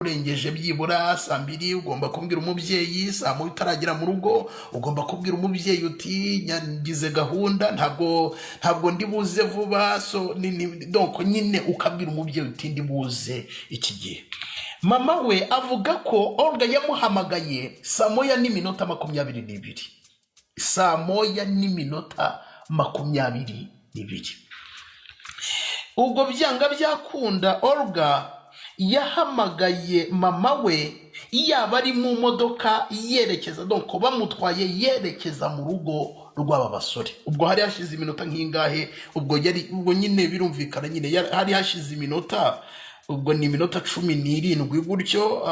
urengeje byibura saa 2 ugomba kubwira umubyeyi, saa 1 utaragera mu rugo ugomba kubwira umubyeyi uti ngize gahunda ntabwo ndi buze vuba, so donc nyine ukabwira umubyeyi uti ndi buze iki gihe. Mama we avuga ko Olga yamuhamagaye saa 1:22, saa 1:22. Ubwo byanga byakunda Olga yahamagaye mama we yaba ari mu modoka yerekeza, donc bamutwaye yerekeza mu rugo rw'aba basore. Ubwo hari hashize iminota nk'ingahe, ubwo nyine birumvikana nyine hari hashize iminota, ubwo ni iminota 17 gutyo.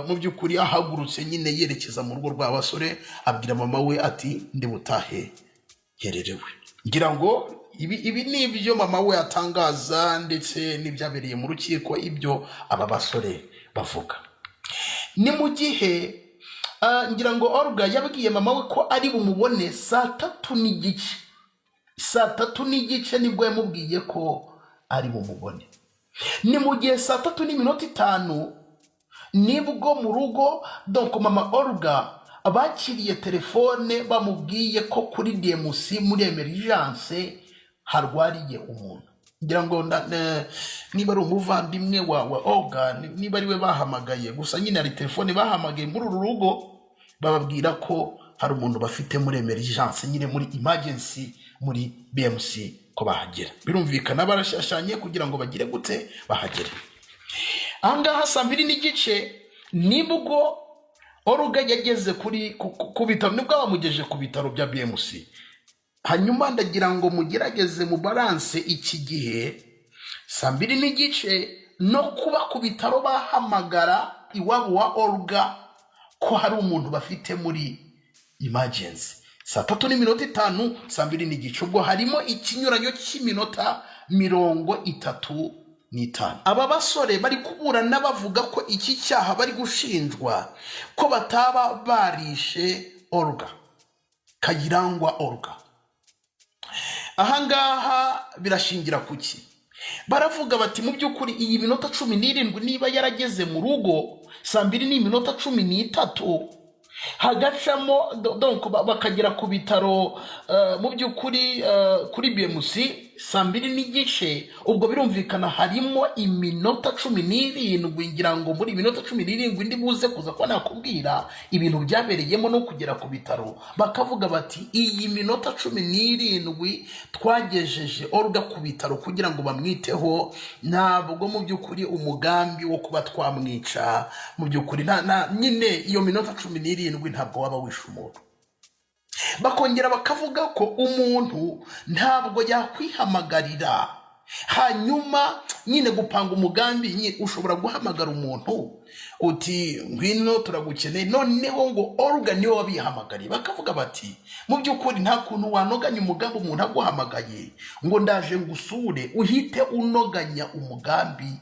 Mu by'ukuri ahagurutse nyine yerekeza mu rugo rw'abasore, abwira mama we ati ndi butahe hererewe. Ngira ngo ibi nibyo mama we atangaza, ndetse n'ibyabereye mu rukiko ibyo aba basore bavuga. Ni mu gihe ngira ngo Olga yabwiye mama we ko ari bumubone saa 3:30. Saa 3:30 nibwo yamubwiye ko ari bumubone. Ni mu gihe saa 3:05 nibwo mu rugo, donc mama Olga abakiriye telefone bamubwiye ko kuri Disi muri emergence harwariye umuntu. Ngira ngo niba ari umuvandimwe wa Olga, niba ari we bahamagaye, gusa nyine ari telefone bahamagaye muri uru rugo bababwira ko hari umuntu bafite muri emergence, nyine muri emergency muri BMC ko bahagera. Birumvikana barashashanye kugira ngo bagire gute bahagere. Ahangaha saa 2:30 nibwo Olga yageze ku bitaro, nibwo bamugejeje ku bitaro bya BMC. Hanyuma ndagira ngo mugerageze mu balance iki gihe saa 2:30 no kuba ku bitaro bahamagara iwabo wa Olga ko hari umuntu bafite muri emergency. Saa 3:05 saa 2:30, ubwo harimo ikinyuranyo cy'iminota 35. Aba basore bari kuburana bavuga ko iki cyaha bari gushinjwa ko bataba barishe Olga, Kayirangwa Olga. Ahangaha birashingira kuki? Baravuga bati mu by'ukuri iyi minota 17 niba yarageze mu rugo saa 2:13 hagacamo, donc bakagera ku bitaro mu by'ukuri kuri BMC saa 2:30, ubwo birumvikana harimo iminota 17. Ngira ngo muri iminota 17 ndi buze kuza ko nakubwira ibintu byabereyemo no kugera ku bitaro. Bakavuga bati iyi minota 17 twagejeje Olga ku bitaro kugira ngo bamwiteho, ntabwo mu by'ukuri umugambi wo kuba twamwica. Mu by'ukuri nyine iyo minota 17 ntabwo waba wishe umuntu. Bakongera bakavuga ko umuntu ntabwo yakwihamagarira hanyuma nyine gupanga umugambi. Nyine ushobora guhamagara umuntu uti ngwino turagukeneye, noneho ngo Olga niwe wabihamagariye. Bakavuga bati mu by'ukuri nta kuntu wanoganya umugambi umuntu aguhamagaye ngo ndaje ngusure uhite unoganya umugambi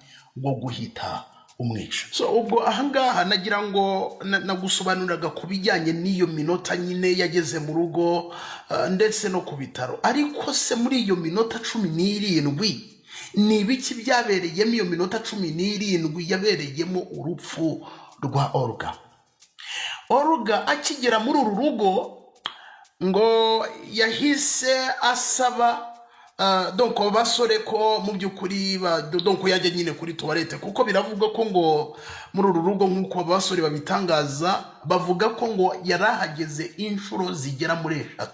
wo guhita umwica. So ubwo ahangaha nagira ngo nagusobanuriraga ku bijyanye n'iyo minota nyine yageze mu rugo ndetse no ku bitaro. Ariko se muri iyo minota 17 ni ibiki byabereyemo iyo minota 17 yabereyemo urupfu rwa Olga? Olga akigera muri uru rugo ngo yahise asaba donc basore ko mu by'ukuri donc yajya nyine kuri toilette, kuko biravuga ko ngo muri uru rugo nk'uko basore babitangaza bavuga ko ngo yarahageze inshuro zigera muri 3,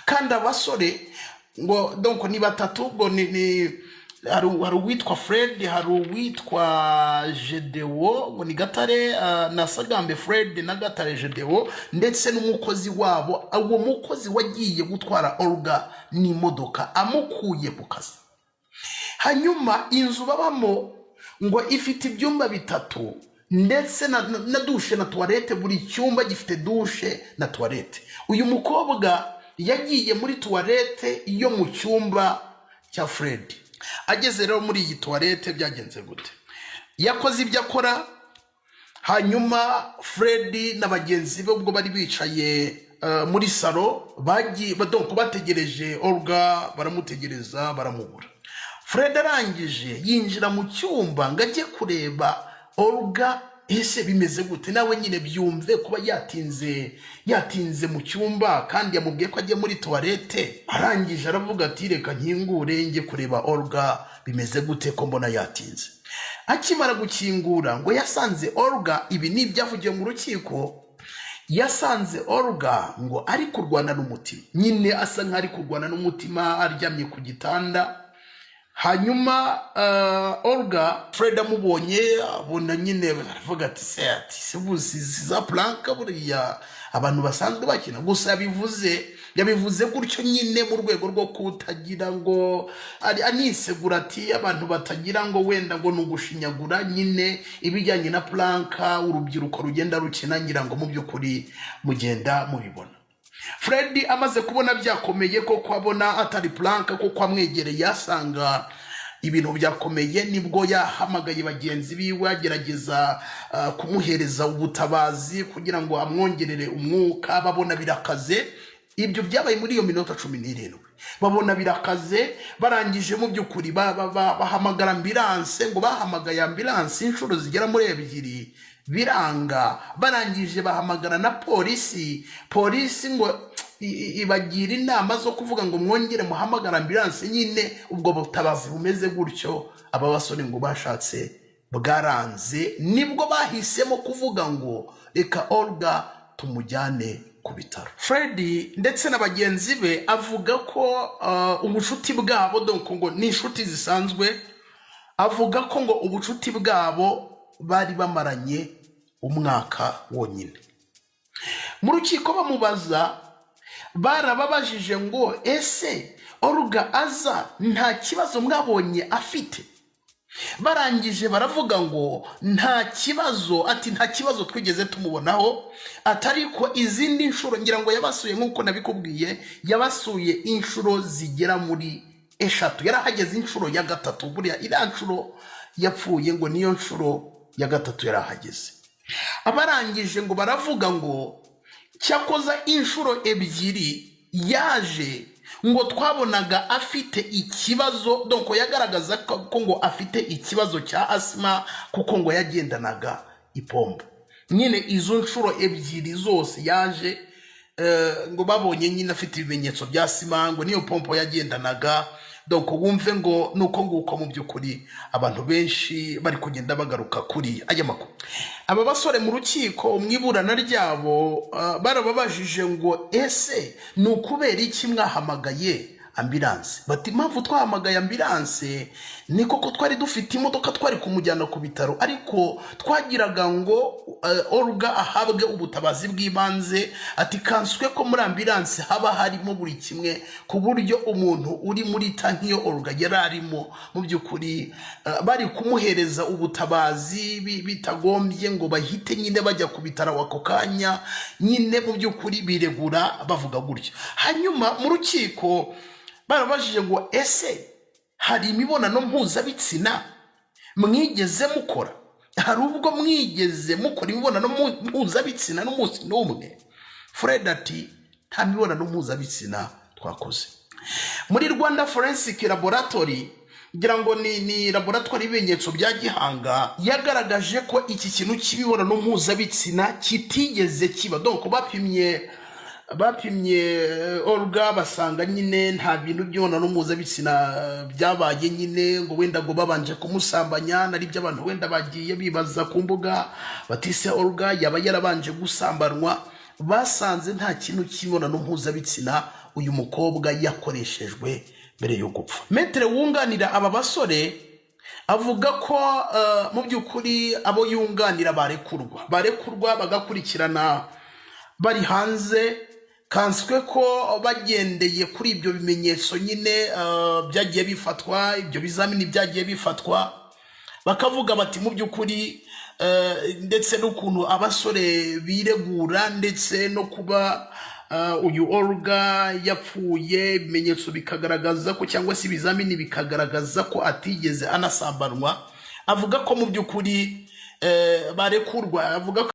kandi abasore ngo donc ni 3. Ubwo ni hari uwitwa Fred, hari uwitwa Gedewo, ngo ni Gatare na Sagambe Fred na Gatare Gedewo, ndetse n'umukozi wabo. Uwo mukozi wagiye gutwara Olga n'imodoka amukuye ku kazi. Hanyuma inzu babamo ngo ifite ibyumba 3 ndetse na dushe na toilette. Buri cyumba gifite dushe na toilette. Uyu mukobwa yagiye muri toilette yo mu cyumba cya Fred. Ageze rero muri iyi toilette byagenze gute? Yakoze ibyo akora, hanyuma Fred na bagenzi be ubwo bari bicaye muri salo donc bategereje Olga, baramutegereza baramubura. Fred arangije yinjira mu cyumba ngo ajye kureba Olga ese bimeze gute nawe nyine byumve kuba yatinze mu cyumba kandi yamubwiye ko agiye muri toilete arangije aravuga ati reka nkingure njye kureba Olga bimeze gute ko mbona yatinze. Akimara gukingura ngo yasanze Olga, ibi ni ibyavugiye mu rukiko, yasanze Olga ngo ari kurwana n'umutima, nyine asa nk'ari kurwana n'umutima aryamye ku gitanda. Hanyuma Olga Fred amubonye abona nyine aravuga ati se buzi za planka buriya abantu basanzwe bakina, gusa yabivuze gutyo nyine mu rwego rwo kutagira ngo anisegura ati abantu batagira ngo wenda ngo nugushinyagura nyine ibijyanye na planka urubyiruko rugenda rukina, ngira ngo mu by'ukuri mugenda mubibona. Fred amaze kubona byakomeye ko kwabona atari planka ko kwamwegereye yasanga ibintu byakomeye, nibwo yahamagaye bagenzi biwe agerageza kumuhereza ubutabazi kugira ngo amwongerere umwuka. Babona birakaze, ibyo byabaye muri iyo minota 17, babona birakaze. Barangije mu by'ukuri bahamagara ambulance, ngo bahamagaye ambulance inshuro zigera muri 2 biranga. Barangije bahamagara na polisi ngo ibagira inama zo kuvuga ngo mwongere muhamagara ambulance. Nyine ubwo butabazi bumeze gutyo aba basore ngo bashatse bwaranze, nibwo bahisemo kuvuga ngo reka Olga tumujyane ku bitaro. Fred ndetse na bagenzi be avuga ko ubucuti bwabo donc ngo ni inshuti zisanzwe, avuga ko ngo ubucuti bwabo bari bamaranye umwaka wonyine. Mu rukiko bamubaza, barababajije ngo ese Olga aza nta kibazo mwabonye afite? Barangije baravuga ngo nta kibazo, ati nta kibazo twigeze tumubonaho, atariko izindi nshuro ngira ngo yabasuye nk'uko nabikubwiye, yabasuye inshuro zigera muri 3, yarahageze inshuro ya 3. Buriya iriya nshuro yapfuye ngo niyo nshuro ya 3 yarahageze. Abarangije ngo baravuga ngo cyakoza inshuro 2 yaje ngo twabonaga afite ikibazo, donc yagaragaza ko ngo afite ikibazo cya asima kuko ngo yagendanaga ipombo. Nyine izo nshuro 2 zose yaje ngo babonye nyine afite ibimenyetso bya asima, ngo niyo pompo yagendanaga. Donc wumve ngo nuko nguko mu by'ukuri abantu benshi bari kugenda bagaruka kuri aya makuru. Aba basore mu rukiko umwiburana ryabo barababajije ngo ese nukubera iki mwahamagaye ambulance? Bati impamvu twahamagaye ambulance ni koko twari dufite imodoka twari kumujyana ku bitaro, ariko twagiraga ngo Olga ahabwe ubutabazi bw'ibanze. Ati kanswe ko muri ambulance haba harimo buri kimwe ku buryo umuntu uri muri tankiyo Olga yararimo mu by'ukuri bari kumuhereza ubutabazi bitagombye ngo bahite nyine bajya ku bitaro ako kanya. Nyine mu by'ukuri biregura bavuga gutyo. Hanyuma mu rukiko barabajije ngo ese hari imibonano mpuzabitsina mwigeze mukora? Hari ubwo mwigeze mukora imibonano mpuzabitsina n'umunsi n'umwe? Fred ati nta mibonano mpuzabitsina twakoze. Muri Rwanda Forensic Laboratory, ngira ngo ni laboratoire y'ibimenyetso bya gihanga, yagaragaje ko iki kintu cy'imibonano mpuzabitsina kitigeze kiba. Donc bapimye Olga basanga nyine nta bintu by'imibonano mpuzabitsina byabaye. Nyine ngo wenda ngo babanje kumusambanya, nari by'abantu wenda bagiye bibaza ku mbuga batise Olga yaba yarabanje gusambanwa. Basanze nta kintu cy'imibonano mpuzabitsina uyu mukobwa yakoreshejwe mbere yo gupfa. Metre wunganira aba basore avuga ko mu by'ukuri abo yunganira barekurwa bagakurikirana bari hanze, kanswe ko bagendeye kuri ibyo bimenyetso nyine byagiye bifatwa, ibyo bizamini byagiye bifatwa. Bakavuga bati mu by'ukuri ndetse n'ukuntu abasore biregura, ndetse no kuba uyu Olga yapfuye ibimenyetso bikagaragaza ko, cyangwa se ibizamini bikagaragaza ko atigeze anasambanwa. Avuga ko mu by'ukuri barekurwa, avuga